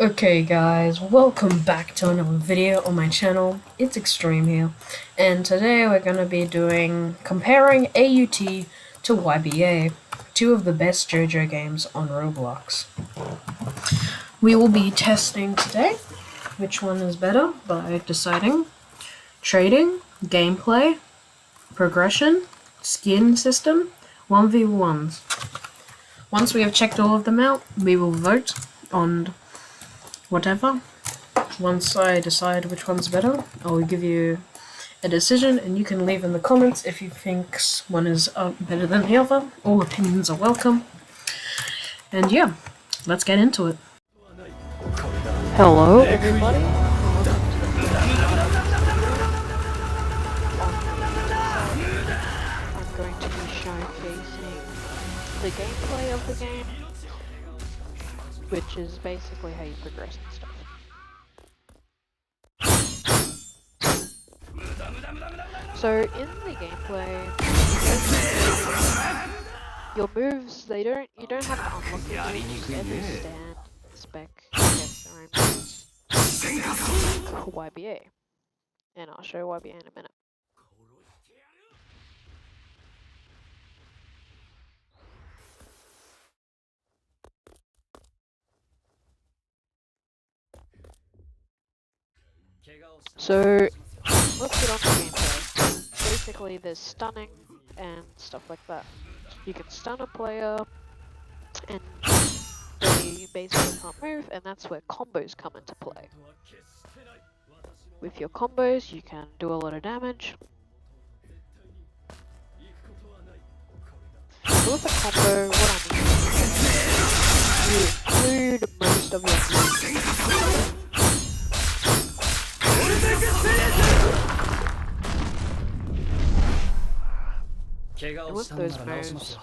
Okay guys, welcome back to another video on my channel. It's Extreme here, and today we're gonna be doing comparing AUT to YBA, two of the best JoJo games on Roblox. We will be testing today which one is better by deciding trading, gameplay, progression, skin system, 1v1s. Once we have checked all of them out, we will vote on whatever. Once I decide which one's better, I will give you a decision, and you can leave in the comments if you think one is better than the other. All opinions are welcome. And yeah, let's get into it. Hello, everybody. I'm going to be showcasing the gameplay of the game, which is basically how you progress and stuff. So in the gameplay, your moves you don't have to unlock your moves. Every stand spec gets their own moves. YBA, and I'll show YBA in a minute. So let's get on to gameplay. Basically, there's stunning and stuff like that. You can stun a player and they basically can't move, and that's where combos come into play. With your combos, you can do a lot of damage. So with a combo, what I mean is you include most of your moves. And with those moves,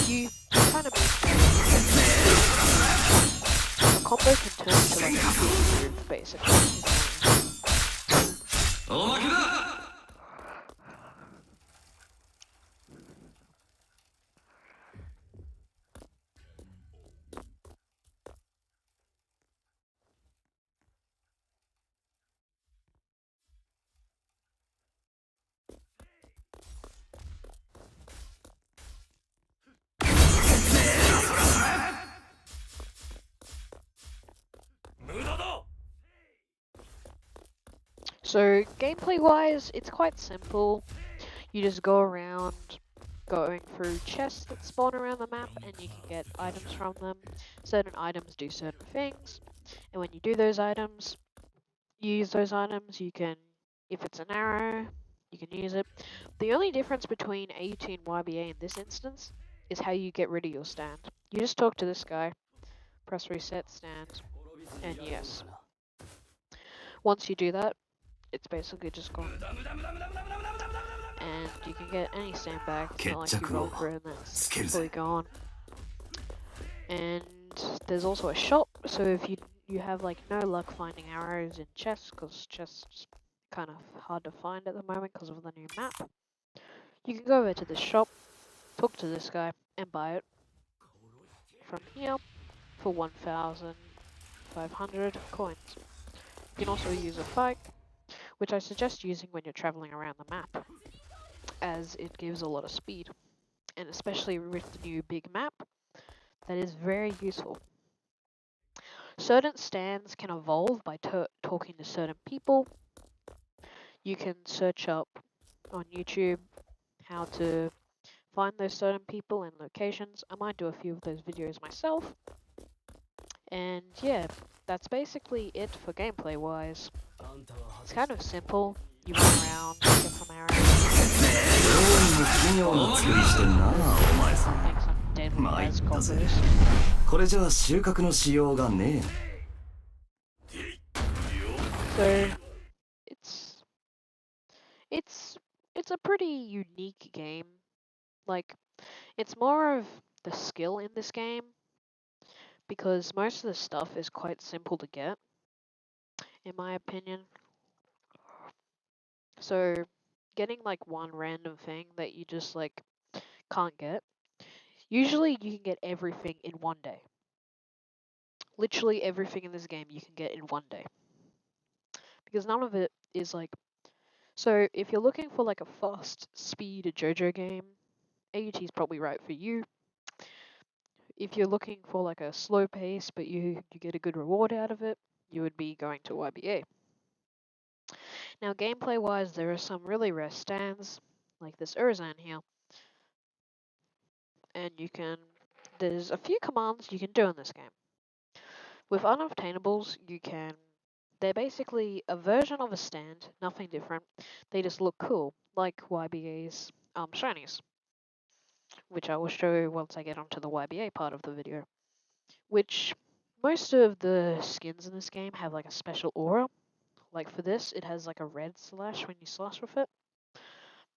you kind of make a combo can turn into like a big move, basically. So gameplay wise, it's quite simple. You just go around going through chests that spawn around the map, and you can get items from them. Certain items do certain things, and when you do those items, you use those items, you can, if it's an arrow, you can use it. The only difference between AUT and YBA in this instance is how you get rid of your stand. You just talk to this guy, press reset stand, and yes. Once you do that, it's basically just gone. And you can get any stand back, it's not like you roll through and that's fully gone. And there's also a shop, so if you have like no luck finding arrows in chests, because chests kind of hard to find at the moment because of the new map, you can go over to the shop, talk to this guy, and buy it from here for 1,500 coins. You can also use a bike, which I suggest using when you're traveling around the map, as it gives a lot of speed, and especially with the new big map, that is very useful. Certain stands can evolve by talking to certain people. You can search up on YouTube how to find those certain people and locations. I might do a few of those videos myself. And yeah, that's basically it for gameplay wise. It's kind of simple. You run around, get some arrows. Make some deadly as combos. So it's a pretty unique game. Like, it's more of the skill in this game, because most of the stuff is quite simple to get, in my opinion. So getting like one random thing that you just like can't get, usually you can get everything in one day. Literally everything in this game you can get in one day. Because none of it is like. So if you're looking for like a fast speed JoJo game, AUT is probably right for you. If you're looking for like a slow pace but you get a good reward out of it, you would be going to YBA. Now gameplay wise, there are some really rare stands, like this Urzan here, and there's a few commands you can do in this game. With unobtainables, they're basically a version of a stand, nothing different. They just look cool, like YBA's shinies, which I will show you once I get onto the YBA part of the video. Which most of the skins in this game have like a special aura. Like for this, it has like a red slash when you slash with it.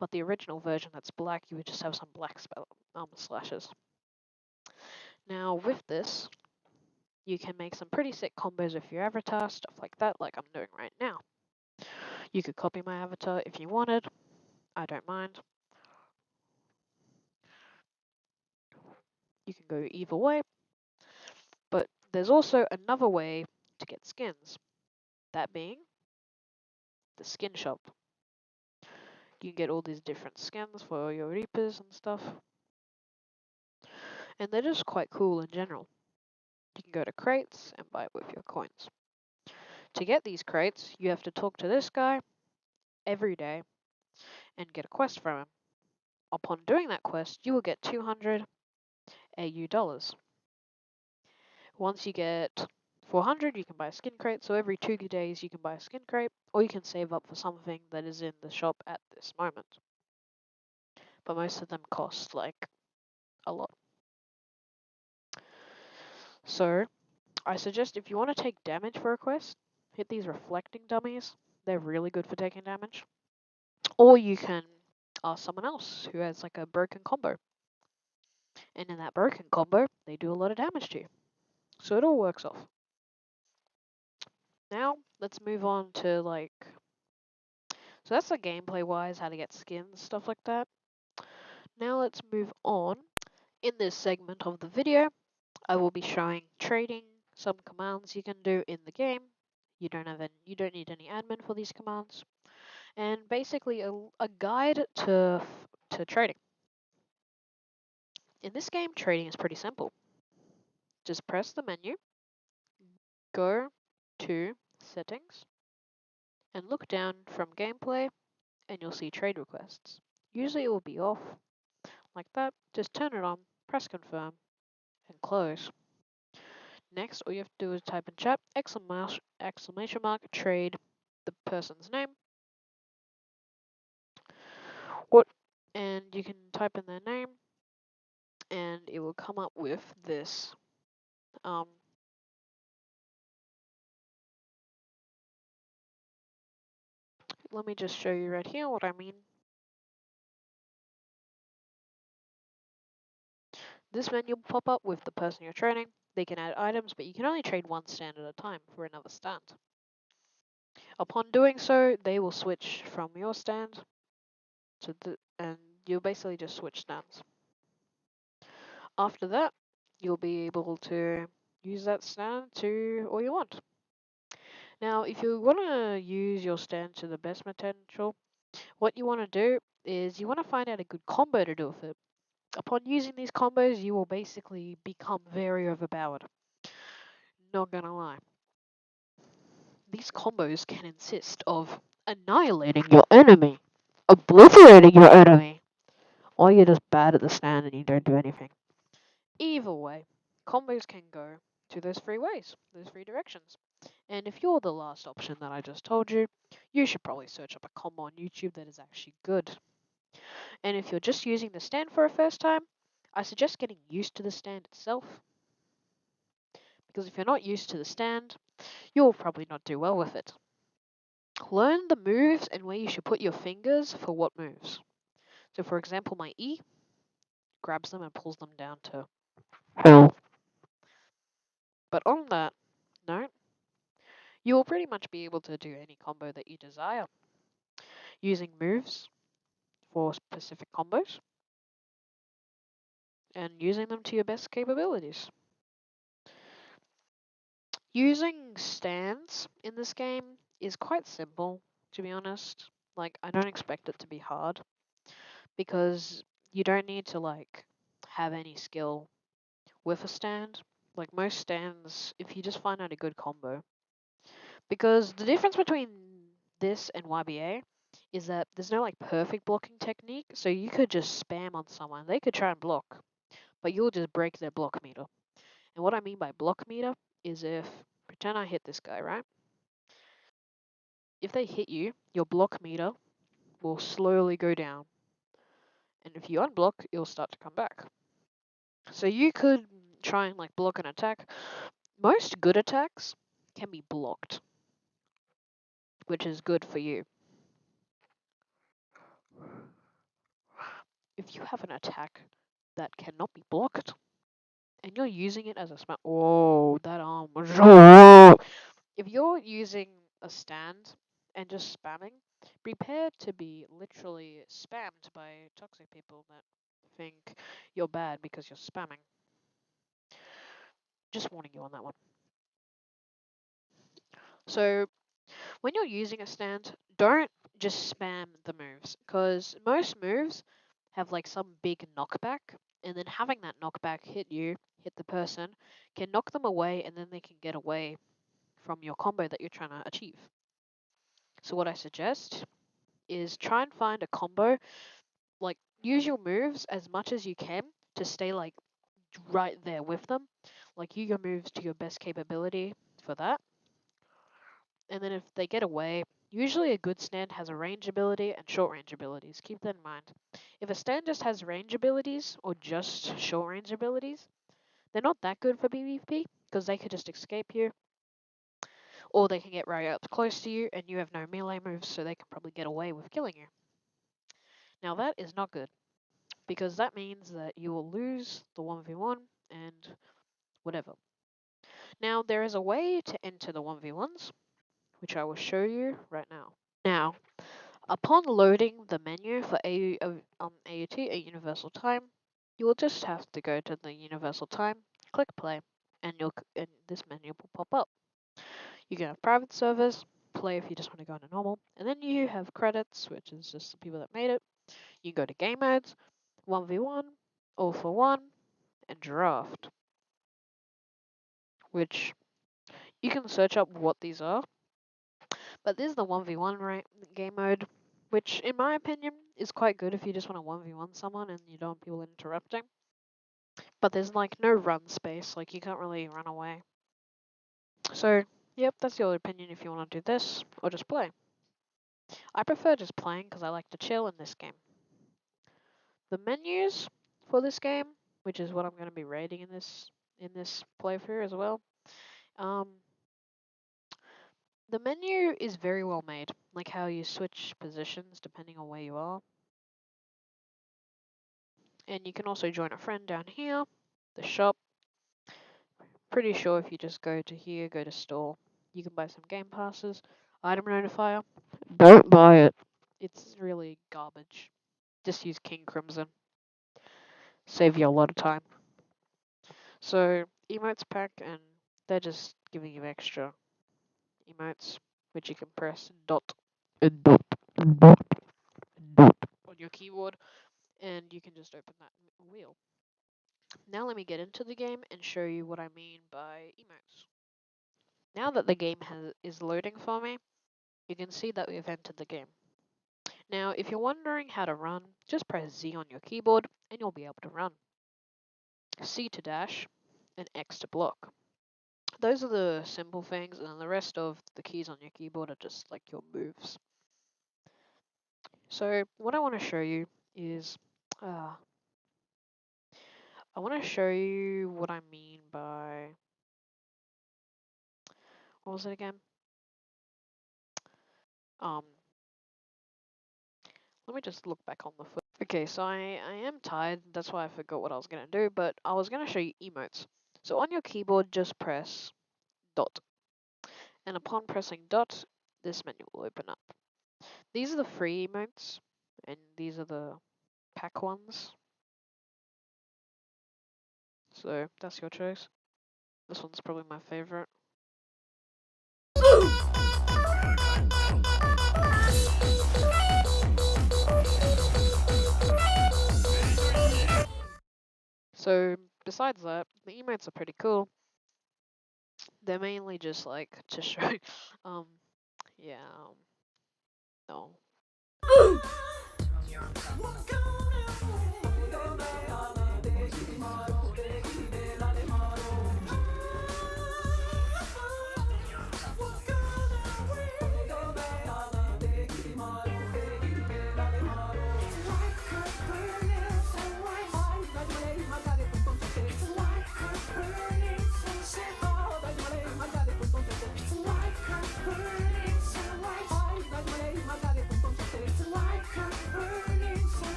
But the original version that's black, you would just have some black slashes. Now with this, you can make some pretty sick combos with your avatar, stuff like that, like I'm doing right now. You could copy my avatar if you wanted. I don't mind. You can go either way. But there's also another way to get skins. That being the skin shop. You can get all these different skins for your Reapers and stuff. And they're just quite cool in general. You can go to crates and buy it with your coins. To get these crates, you have to talk to this guy every day and get a quest from him. Upon doing that quest, you will get 200 AU dollars. Once you get 400, you can buy a skin crate. So every 2 days, you can buy a skin crate, or you can save up for something that is in the shop at this moment. But most of them cost like a lot. So I suggest if you want to take damage for a quest, hit these reflecting dummies. They're really good for taking damage. Or you can ask someone else who has like a broken combo. And in that broken combo, they do a lot of damage to you. So it all works off. Now, let's move on to like. So that's the gameplay wise, how to get skins, stuff like that. Now let's move on. In this segment of the video, I will be showing trading, some commands you can do in the game. You don't need any admin for these commands. And basically a guide to trading. In this game, trading is pretty simple. Just press the menu, go to settings, and look down from gameplay, and you'll see trade requests. Usually it will be off, like that. Just turn it on, press confirm, and close. Next, all you have to do is type in chat, exclamation mark, trade, the person's name, what, and you can type in their name, and it will come up with this. Let me just show you right here what I mean. This menu will pop up with the person you're trading. They can add items, but you can only trade one stand at a time for another stand. Upon doing so, they will switch from your stand and you'll basically just switch stands. After that, you'll be able to use that stand to all you want. Now, if you want to use your stand to the best potential, what you want to do is you want to find out a good combo to do with it. Upon using these combos, you will basically become very overpowered. Not gonna lie. These combos can consist of annihilating your enemy, obliterating your enemy, or you're just bad at the stand and you don't do anything. Either way, combos can go to those three ways, those three directions. And if you're the last option that I just told you, you should probably search up a combo on YouTube that is actually good. And if you're just using the stand for a first time, I suggest getting used to the stand itself. Because if you're not used to the stand, you'll probably not do well with it. Learn the moves and where you should put your fingers for what moves. So for example, my E grabs them and pulls them down to hell. But on that note, you will pretty much be able to do any combo that you desire using moves for specific combos and using them to your best capabilities. Using stands in this game is quite simple, to be honest. Like, I don't expect it to be hard because you don't need to, like, have any skill with a stand. Like, most stands, if you just find out a good combo. Because the difference between this and YBA is that there's no, like, perfect blocking technique, so you could just spam on someone. They could try and block, but you'll just break their block meter. And what I mean by block meter is if, pretend I hit this guy, right? If they hit you, your block meter will slowly go down. And if you unblock, it'll start to come back. So you could try and like block an attack. Most good attacks can be blocked, which is good for you. If you have an attack that cannot be blocked and you're using it as a smack, oh, that arm was. If you're using a stand and just spamming, prepare to be literally spammed by toxic people that think you're bad because you're spamming. Just warning you on that one. So when you're using a stand, don't just spam the moves, because most moves have like some big knockback, and then having that knockback hit the person, can knock them away, and then they can get away from your combo that you're trying to achieve. So what I suggest is try and find a combo, like use your moves as much as you can to stay like right there with them. Like use your moves to your best capability for that. And then if they get away, usually a good stand has a range ability and short range abilities. Keep that in mind. If a stand just has range abilities or just short range abilities, they're not that good for PvP because they could just escape you, or they can get right up close to you and you have no melee moves, so they can probably get away with killing you. Now that is not good because that means that you will lose the 1v1 and whatever. Now there is a way to enter the 1v1s, which I will show you right now. Now, upon loading the menu for AUT, a universal time, you will just have to go to the universal time, click play, and this menu will pop up. You can have private servers, play if you just want to go into normal, and then you have credits, which is just the people that made it. You can go to game modes, 1v1, all for one, and draft, which you can search up what these are. But this is the 1v1 game mode, which in my opinion is quite good if you just want to 1v1 someone and you don't want people interrupting. But there's like no run space, like you can't really run away. So, yep, that's your opinion if you want to do this or just play. I prefer just playing because I like to chill in this game. The menus for this game, which is what I'm going to be rating in this playthrough as well. The menu is very well made, like how you switch positions depending on where you are. And you can also join a friend down here, the shop. Pretty sure if you just go to here, go to store, you can buy some game passes. Item notifier, don't buy it. It's really garbage. Just use King Crimson. Save you a lot of time. So, emotes pack, and they're just giving you extra emotes, which you can press dot, dot, dot, dot on your keyboard, and you can just open that wheel. Now let me get into the game and show you what I mean by emotes. Now that the game is loading for me, you can see that we've entered the game. Now, if you're wondering how to run, just press Z on your keyboard and you'll be able to run. C to dash and X to block. Those are the simple things, and the rest of the keys on your keyboard are just like your moves. So what I want to show you is, I want to show you what I mean by, what was it again? Um, Let me just look back on the foot. Okay, so I am tired, that's why I forgot what I was going to do, but I was going to show you emotes. So on your keyboard, just press dot. And upon pressing dot, this menu will open up. These are the free emotes, and these are the pack ones. So that's your choice. This one's probably my favorite. So besides that, the emotes are pretty cool. They're mainly just like to show, um, yeah, no.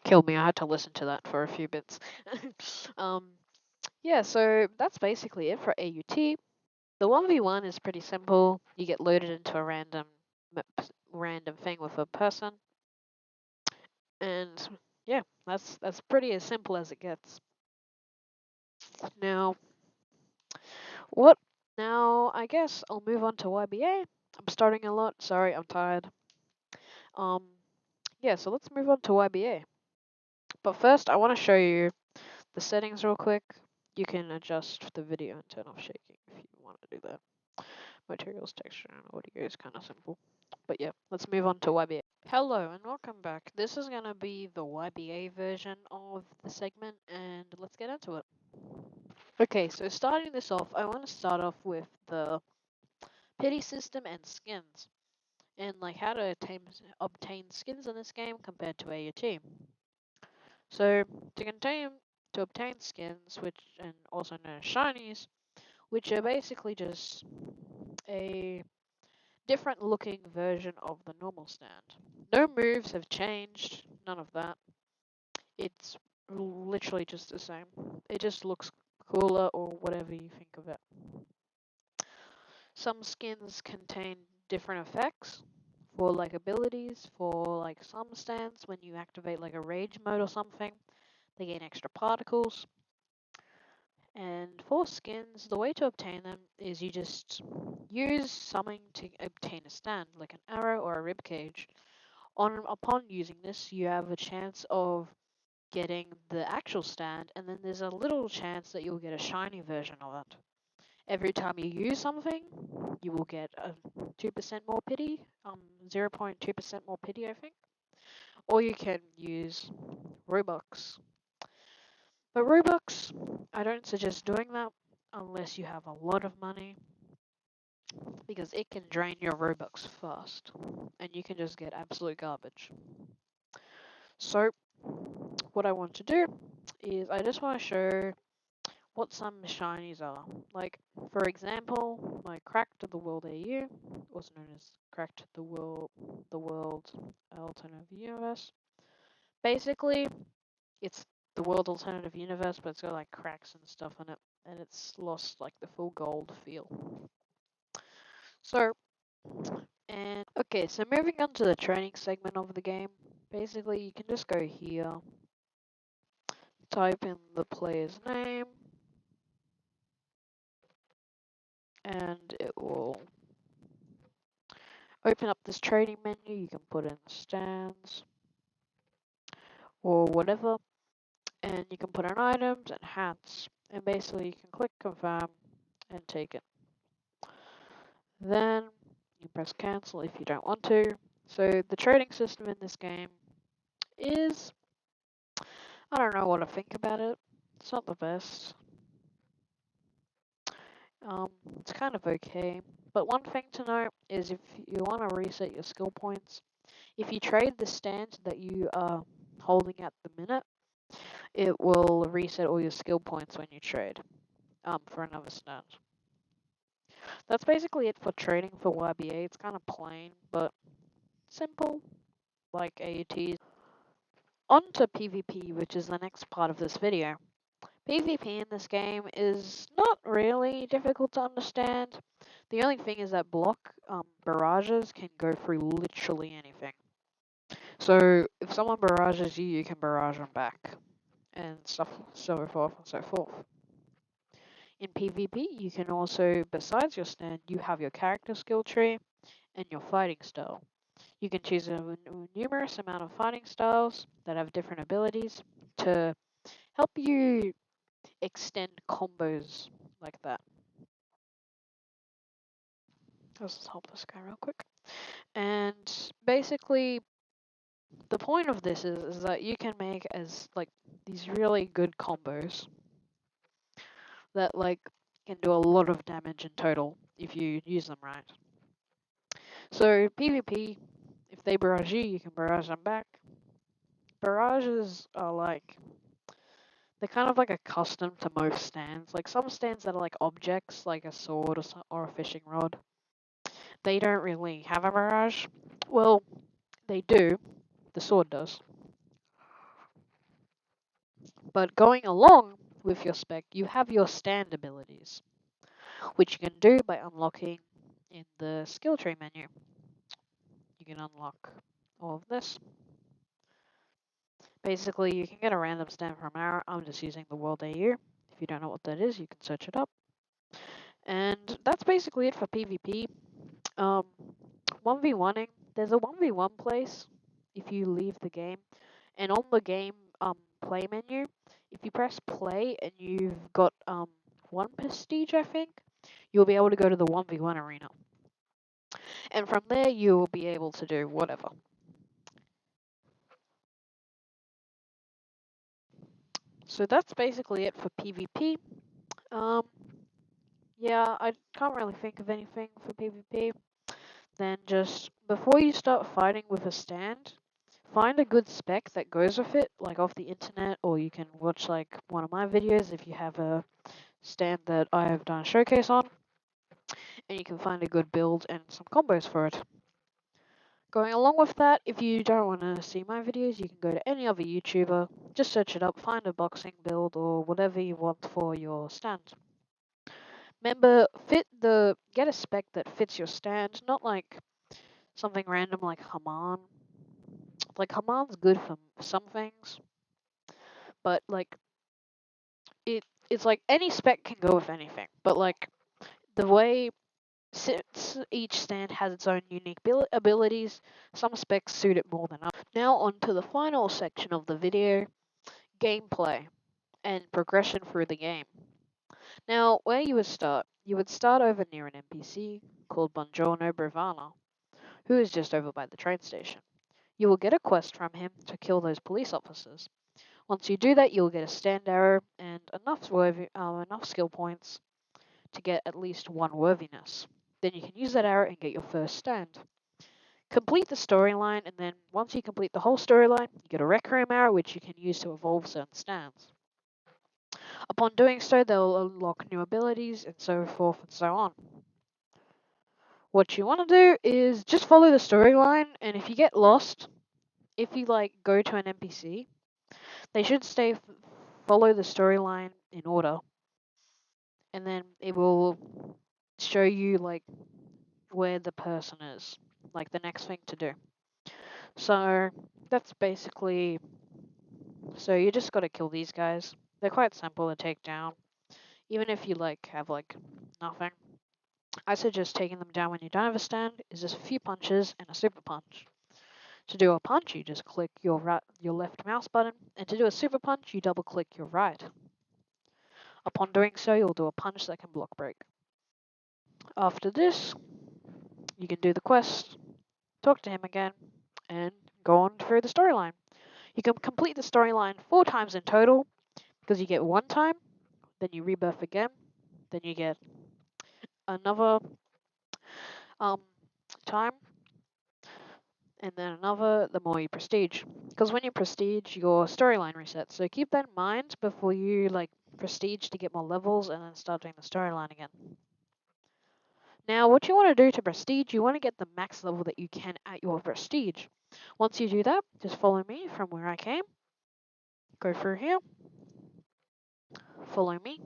Kill me, I had to listen to that for a few bits. um, yeah, so that's basically it for AUT. The 1v1 is pretty simple. You get loaded into a random thing with a person, and yeah, that's pretty as simple as it gets. Now, what? Now, I guess I'll move on to YBA. I'm starting a lot. Sorry, I'm tired. Um, yeah, so let's move on to YBA. But first, I want to show you the settings real quick. You can adjust the video and turn off shaking if you want to do that. Materials, texture, and audio is kind of simple. But yeah, let's move on to YBA. Hello and welcome back. This is going to be the YBA version of the segment, and let's get into it. Okay, so starting this off, I want to start off with the pity system and skins, and like how to obtain skins in this game compared to AUT. So to obtain skins, which and also known as shinies, which are basically just a different looking version of the normal stand. No moves have changed, none of that. It's literally just the same. It just looks cooler or whatever you think of it. Some skins contain different effects for like abilities, for like some stands when you activate like a rage mode or something, they gain extra particles. And for skins, the way to obtain them is you just use something to obtain a stand, like an arrow or a rib cage. Upon using this, you have a chance of getting the actual stand, and then there's a little chance that you'll get a shiny version of it. Every time you use something, you will get a 2% more pity, 0.2% more pity, I think. Or you can use Robux. But Robux, I don't suggest doing that unless you have a lot of money, because it can drain your Robux fast, and you can just get absolute garbage. So, what I want to do is I just want to show what some shinies are. Like, for example, my Cracked the World AU, also known as Cracked the World Alternative Universe. Basically, it's the World Alternative Universe, but it's got like cracks and stuff in it, and it's lost like the full gold feel. So, and okay, so moving on to the training segment of the game. Basically, you can just go here, type in the player's name, and it will open up this trading menu. You can put in stands or whatever, and you can put in items and hats, and basically you can click confirm and take it. Then you press cancel if you don't want to. So the trading system in this game is, I don't know what to think about it. It's not the best. It's kind of okay. But one thing to note is if you want to reset your skill points, if you trade the stand that you are holding at the minute, it will reset all your skill points when you trade for another stand. That's basically it for trading for YBA. It's kind of plain, but simple, like AUTs. On to PvP, which is the next part of this video. PvP in this game is not really difficult to understand. The only thing is that block barrages can go through literally anything. So if someone barrages you, you can barrage them back, and stuff, so forth and so forth. In PvP, you can also, besides your stand, you have your character skill tree and your fighting style. You can choose a numerous amount of fighting styles that have different abilities. to help you extend combos like that. Let's just help this guy real quick. And basically, the point of this is that you can make as like these really good combos that like can do a lot of damage in total if you use them right. So PvP, if they barrage you can barrage them back. Barrages are like they're kind of like accustomed to most stands. Like some stands that are like objects, like a sword or a fishing rod, they don't really have a barrage. Well, they do. The sword does. But going along with your spec, you have your stand abilities, which you can do by unlocking in the skill tree menu. You can unlock all of this. Basically, you can get a random stand from arrow. I'm just using the World AU. If you don't know what that is, you can search it up. And that's basically it for PvP. 1v1ing, there's a 1v1 place if you leave the game. And on the game play menu, if you press play and you've got 1 prestige, I think, you'll be able to go to the 1v1 arena. And from there, you'll be able to do whatever. So that's basically it for PvP. Yeah, I can't really think of anything for PvP. Then just before you start fighting with a stand, find a good spec that goes with it, like off the internet, or you can watch like one of my videos if you have a stand that I have done a showcase on, and you can find a good build and some combos for it. Going along with that, if you don't want to see my videos, you can go to any other YouTuber, just search it up, find a boxing build or whatever you want for your stand. Remember, get a spec that fits your stand, not like something random like Haman. Like Haman's good for some things, but like it's like any spec can go with anything. But like the way since each stand has its own unique abilities, some specs suit it more than others. Now on to the final section of the video, gameplay and progression through the game. Now, where you would start over near an NPC called Buongiorno Bravana, who is just over by the train station. You will get a quest from him to kill those police officers. Once you do that, you'll get a stand arrow and enough skill points to get at least 1 worthiness. Then you can use that arrow and get your first stand. Complete the storyline, and then once you complete the whole storyline, you get a Rec Room arrow, which you can use to evolve certain stands. Upon doing so, they'll unlock new abilities, and so forth and so on. What you want to do is just follow the storyline, and if you get lost, if you like go to an NPC, they should follow the storyline in order, and then it will show you like where the person is, like the next thing to do. So that's basically. So you just gotta kill these guys. They're quite simple to take down, even if you like have like nothing. I suggest taking them down when you don't have a stand. Is just a few punches and a super punch. To do a punch, you just click your left mouse button, and to do a super punch, you double click your right. Upon doing so, you'll do a punch that can block break. After this, you can do the quest, talk to him again, and go on through the storyline. You can complete the storyline 4 times in total, because you get 1 time, then you rebirth again, then you get another um, time, and then another the more you prestige. Because when you prestige, your storyline resets. So keep that in mind before you like prestige to get more levels and then start doing the storyline again. Now, what you want to do to prestige, you want to get the max level that you can at your prestige. Once you do that, just follow me from where I came. Go through here. Follow me.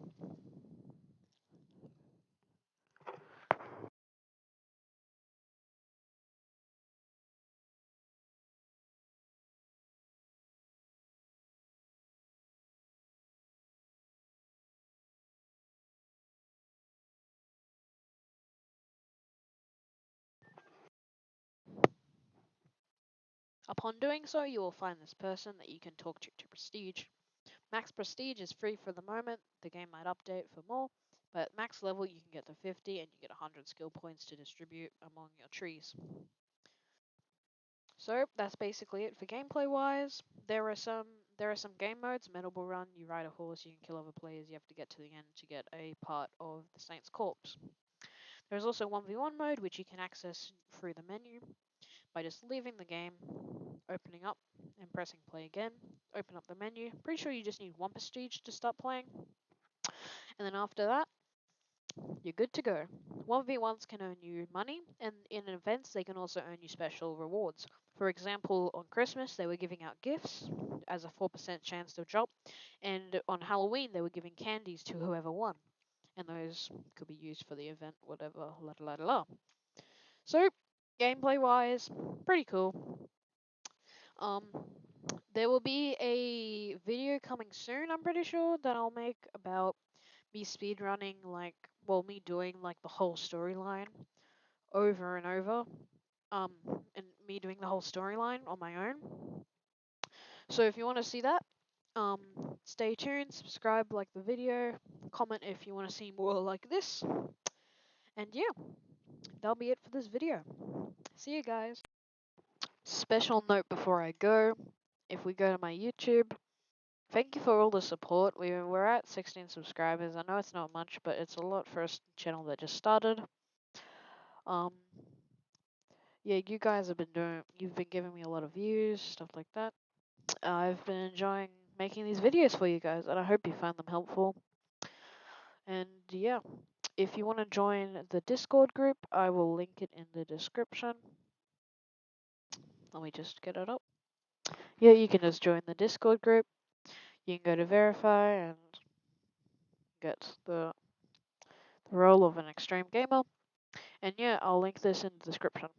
Upon doing so, you will find this person that you can talk to prestige. Max Prestige is free for the moment. The game might update for more, but max level you can get to 50 and you get 100 skill points to distribute among your trees. So that's basically it for gameplay wise. There are some game modes. Medable Run, you ride a horse, you can kill other players, you have to get to the end to get a part of the Saint's corpse. There's also 1v1 mode, which you can access through the menu by just leaving the game, opening up, and pressing play again. Open up the menu. Pretty sure you just need one prestige to start playing. And then after that, you're good to go. 1v1s can earn you money, and in events, they can also earn you special rewards. For example, on Christmas, they were giving out gifts as a 4% chance to drop, and on Halloween, they were giving candies to whoever won. And those could be used for the event, whatever, la la la la. So, gameplay wise, pretty cool. Um, there will be a video coming soon, I'm pretty sure, that I'll make about me speedrunning, me doing like the whole storyline over and over. Um, and me doing the whole storyline on my own. So if you want to see that, um, stay tuned, subscribe, like the video, comment if you want to see more like this. And yeah, that'll be it for this video. See you guys. Special note before I go, if we go to my YouTube, thank you for all the support. We're at 16 subscribers. I know it's not much, but it's a lot for a channel that just started. Um, yeah, you've been giving me a lot of views, stuff like that. I've been enjoying making these videos for you guys, and I hope you find them helpful. And yeah, if you want to join the Discord group, I will link it in the description. Let me just get it up. Yeah, you can just join the Discord group. You can go to verify and get the role of an extreme gamer. And yeah, I'll link this in the description.